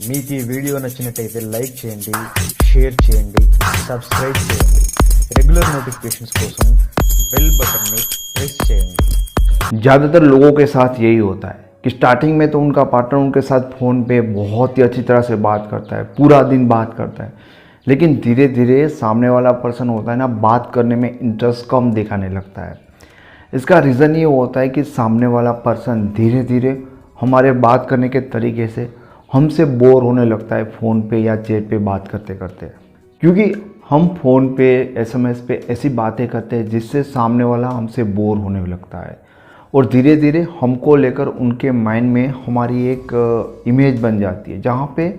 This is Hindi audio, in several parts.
మీకు ఈ వీడియో నచ్చినట్టయితే లైక్ చేయండి, షేర్ చేయండి, సబ్స్క్రైబ్ చేయండి. రెగ్యులర్ నోటిఫిकेशंस కోసం बेल बटन में प्रेस చేయండి. ज़्यादातर लोगों के साथ यही होता है कि स्टार्टिंग में तो उनका पार्टनर उनके साथ फ़ोन पे बहुत ही अच्छी तरह से बात करता है, पूरा दिन बात करता है, लेकिन धीरे धीरे सामने वाला पर्सन होता है ना, बात करने में इंटरेस्ट कम दिखाने लगता है. इसका रीज़न ये होता है कि सामने वाला पर्सन धीरे धीरे हमारे बात करने के तरीके से हमसे बोर होने लगता है फ़ोन पे या चैट पे बात करते करते, क्योंकि हम फ़ोन पे SMS पे ऐसी बातें करते हैं जिससे सामने वाला हमसे बोर होने लगता है और धीरे धीरे हमको लेकर उनके माइंड में हमारी एक इमेज बन जाती है जहाँ पे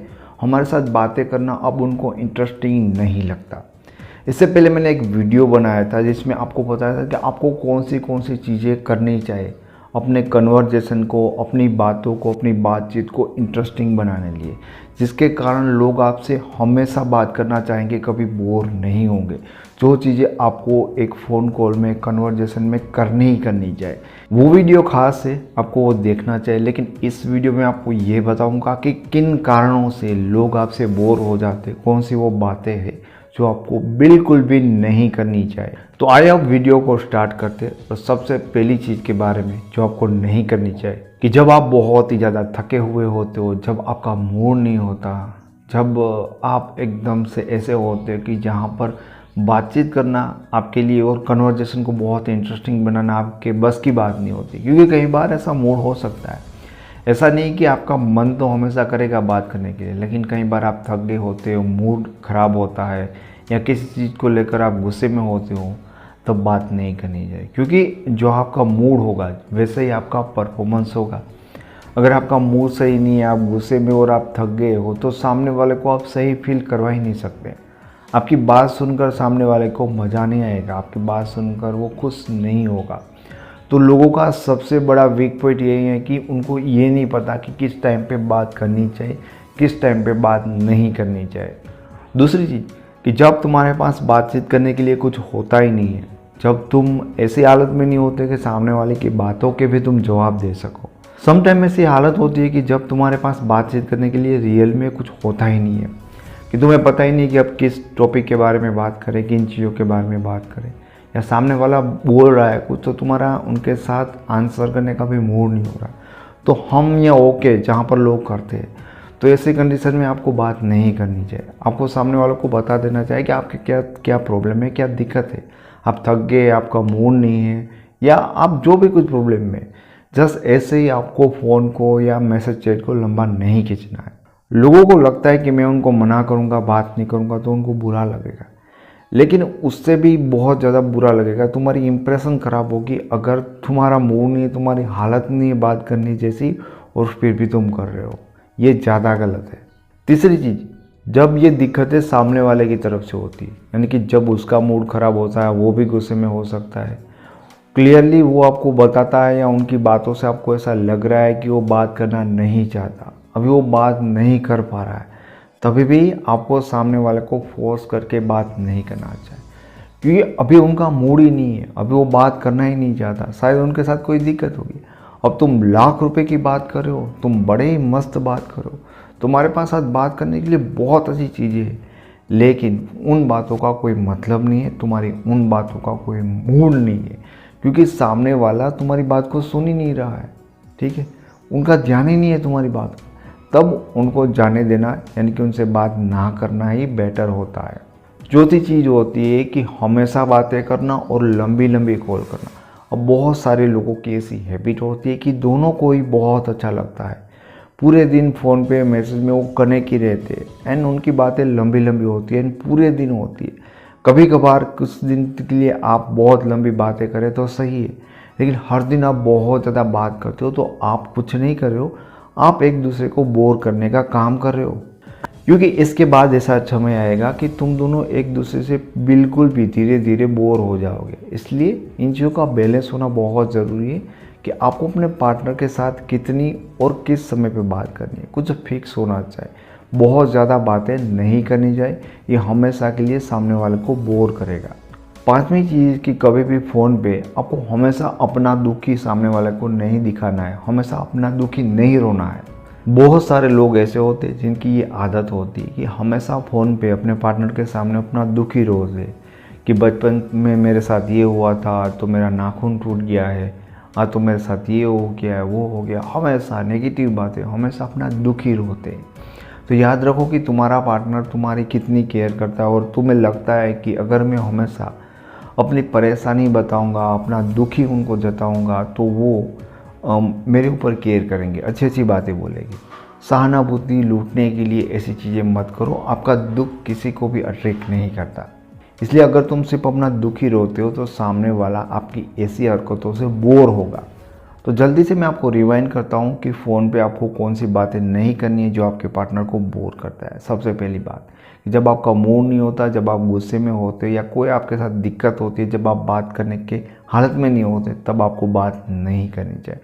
हमारे साथ बातें करना अब उनको इंटरेस्टिंग नहीं लगता. इससे पहले मैंने एक वीडियो बनाया था जिसमें आपको बताया था कि आपको कौन सी चीज़ें करनी चाहिए अपने कन्वर्जेशन को, अपनी बातों को, अपनी बातचीत को इंटरेस्टिंग बनाने लिए, जिसके कारण लोग आपसे हमेशा बात करना चाहेंगे, कभी बोर नहीं होंगे. जो चीज़ें आपको एक फ़ोन कॉल में, कन्वर्जेशन में करनी ही करनी चाहिए, वो वीडियो खास है, आपको वो देखना चाहिए. लेकिन इस वीडियो में आपको ये बताऊंगा कि किन कारणों से लोग आपसे बोर हो जाते, कौन सी वो बातें हैं जो आपको बिल्कुल भी नहीं करनी चाहिए. तो आइए अब वीडियो को स्टार्ट करते हैं. तो सबसे पहली चीज़ के बारे में जो आपको नहीं करनी चाहिए कि जब आप बहुत ही ज़्यादा थके हुए होते हो, जब आपका मूड नहीं होता, जब आप एकदम से ऐसे होते हो कि जहाँ पर बातचीत करना आपके लिए और कन्वर्जेशन को बहुत इंटरेस्टिंग बनाना आपके बस की बात नहीं होती. क्योंकि कई बार ऐसा मूड हो सकता है, ऐसा नहीं कि आपका मन तो हमेशा करेगा बात करने के लिए, लेकिन कई बार आप थक गए होते हो, मूड ख़राब होता है या किसी चीज़ को लेकर आप गुस्से में होते हो, तब बात नहीं करनी चाहिए. क्योंकि जो आपका मूड होगा वैसे ही आपका परफॉर्मेंस होगा. अगर आपका मूड सही नहीं है, आप गुस्से में और आप थक गए हो, तो सामने वाले को आप सही फील करवा ही नहीं सकते. आपकी बात सुनकर सामने वाले को मज़ा नहीं आएगा, आपकी बात सुनकर वो खुश नहीं होगा. तो लोगों का सबसे बड़ा वीक पॉइंट यही है कि उनको ये नहीं पता कि किस टाइम पे बात करनी चाहिए, किस टाइम पे बात नहीं करनी चाहिए. दूसरी चीज़ कि जब तुम्हारे पास बातचीत करने के लिए कुछ होता ही नहीं है, जब तुम ऐसी हालत में नहीं होते कि सामने वाले की बातों के भी तुम जवाब दे सको. समटाइम ऐसी हालत होती है कि जब तुम्हारे पास बातचीत करने के लिए रियल में कुछ होता ही नहीं है, कि तुम्हें पता ही नहीं कि अब किस टॉपिक के बारे में बात करें, किन चीज़ों के बारे में बात करें, या सामने वाला बोल रहा है कुछ तो तुम्हारा उनके साथ आंसर करने का भी मूड नहीं हो रहा. तो हम या ओके जहाँ पर लोग करते हैं, तो ऐसी कंडीशन में आपको बात नहीं करनी चाहिए. आपको सामने वालों को बता देना चाहिए कि आपके क्या क्या प्रॉब्लम है, क्या दिक्कत है, आप थक गए, आपका मूड नहीं है, या आप जो भी कुछ प्रॉब्लम में. जस्ट ऐसे ही आपको फ़ोन को या मैसेज चैट को लंबा नहीं खींचना है. लोगों को लगता है कि मैं उनको मना करूँगा, बात नहीं करूँगा तो उनको बुरा लगेगा, लेकिन उससे भी बहुत ज़्यादा बुरा लगेगा, तुम्हारी इंप्रेशन ख़राब होगी अगर तुम्हारा मूड नहीं है, तुम्हारी हालत नहीं है बात करने जैसी और फिर भी तुम कर रहे हो. ये ज़्यादा गलत है. तीसरी चीज़, जब ये दिक्कतें सामने वाले की तरफ से होती है, यानी कि जब उसका मूड ख़राब होता है, वो भी गुस्से में हो सकता है, क्लियरली वो आपको बताता है या उनकी बातों से आपको ऐसा लग रहा है कि वो बात करना नहीं चाहता, अभी वो बात नहीं कर पा रहा है, तभी भी आपको सामने वाले को फोर्स करके बात नहीं करना चाहिए. क्योंकि अभी उनका मूड ही नहीं है, अभी वो बात करना ही नहीं चाहता, शायद उनके साथ कोई दिक्कत होगी. अब तुम लाख रुपए की बात कर रहे हो, तुम बड़े ही मस्त बात करो, तुम्हारे पास साथ बात करने के लिए बहुत अच्छी चीज़ें हैं, लेकिन उन बातों का कोई मतलब नहीं है, तुम्हारी उन बातों का कोई मूड नहीं है, क्योंकि सामने वाला तुम्हारी बात को सुन ही नहीं रहा है. ठीक है, उनका ध्यान ही नहीं है तुम्हारी बात को. तब उनको जाने देना, यानी कि उनसे बात ना करना ही बेटर होता है. चौथी चीज़ होती है कि हमेशा बातें करना और लंबी लंबी कॉल करना. अब बहुत सारे लोगों की ऐसी हैबिट होती है कि दोनों को ही बहुत अच्छा लगता है, पूरे दिन फ़ोन पे मैसेज में वो कनेक्ट ही रहते हैं एंड उनकी बातें लंबी लंबी होती है एंड पूरे दिन होती है. कभी कभार कुछ दिन के लिए आप बहुत लंबी बातें करें तो सही है, लेकिन हर दिन आप बहुत ज़्यादा बात करते हो तो आप कुछ नहीं कर रहे हो, आप एक दूसरे को बोर करने का काम कर रहे हो. क्योंकि इसके बाद ऐसा समय आएगा कि तुम दोनों एक दूसरे से बिल्कुल भी धीरे धीरे बोर हो जाओगे. इसलिए इन चीज़ों का बैलेंस होना बहुत ज़रूरी है कि आपको अपने पार्टनर के साथ कितनी और किस समय पे बात करनी है. कुछ फिक्स होना चाहिए, बहुत ज़्यादा बातें नहीं करनी चाहिए, ये हमेशा के लिए सामने वाले को बोर करेगा. पांचवी चीज़ कि कभी भी फ़ोन पे आपको हमेशा अपना दुखी सामने वाले को नहीं दिखाना है, हमेशा अपना दुखी नहीं रोना है. बहुत सारे लोग ऐसे होते हैं जिनकी ये आदत होती है कि हमेशा फ़ोन पे अपने पार्टनर के सामने अपना दुख ही रोज़ है कि बचपन में मेरे साथ ये हुआ था तो मेरा नाखून टूट गया है, आज तो मेरे साथ ये हो गया है, वो हो गया। हमेशा नेगेटिव बातें, हमेशा अपना दुख ही रोते हैं। तो याद रखो कि तुम्हारा पार्टनर तुम्हारी कितनी केयर करता है और तुम्हें लगता है कि अगर मैं हमेशा अपनी परेशानी बताऊंगा, अपना दुख ही उनको जताऊंगा तो वो मेरे ऊपर केयर करेंगे, अच्छी अच्छी बातें बोलेंगे। सहानुभूति लूटने के लिए ऐसी चीज़ें मत करो। आपका दुख किसी को भी अट्रैक्ट नहीं करता। इसलिए अगर तुम सिर्फ अपना दुख ही रोते हो तो सामने वाला आपकी ऐसी हरकतों से बोर होगा। तो जल्दी से मैं आपको रिवाइंड करता हूँ कि फ़ोन पे आपको कौन सी बातें नहीं करनी है जो आपके पार्टनर को बोर करता है। सबसे पहली बात, जब आपका मूड नहीं होता, जब आप गुस्से में होते या कोई आपके साथ दिक्कत होती है, जब आप बात करने के हालत में नहीं होते, तब आपको बात नहीं करनी चाहिए।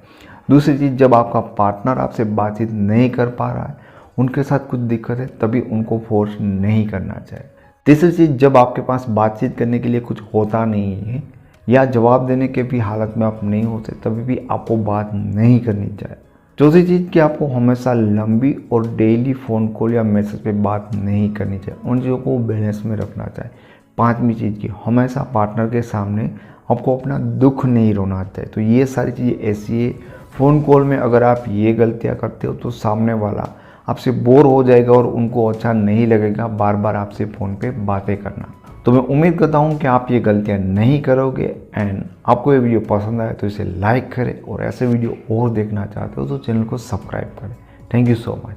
दूसरी चीज़, जब आपका पार्टनर आपसे बातचीत नहीं कर पा रहा है, उनके साथ कुछ दिक्कत है, तभी उनको फोर्स नहीं करना चाहिए। तीसरी चीज़, जब आपके पास बातचीत करने के लिए कुछ होता नहीं है या जवाब देने के भी हालत में आप नहीं होते, तभी भी आपको बात नहीं करनी चाहिए। चौथी चीज़ कि आपको हमेशा लंबी और डेली फ़ोन कॉल या मैसेज पे बात नहीं करनी चाहिए, उन चीज़ों को बैलेंस में रखना चाहिए। पांचवी चीज़ की हमेशा पार्टनर के सामने आपको अपना दुख नहीं रोना चाहिए। तो ये सारी चीज़ें ऐसी है, फ़ोन कॉल में अगर आप ये गलतियाँ करते हो तो सामने वाला आपसे बोर हो जाएगा और उनको अच्छा नहीं लगेगा बार बार आपसे फ़ोन पे बातें करना। तो मैं उम्मीद करता हूँ कि आप ये गलतियाँ नहीं करोगे एंड आपको ये वीडियो पसंद आए तो इसे लाइक करें और ऐसे वीडियो और देखना चाहते हो तो चैनल को सब्सक्राइब करें। Thank you so much.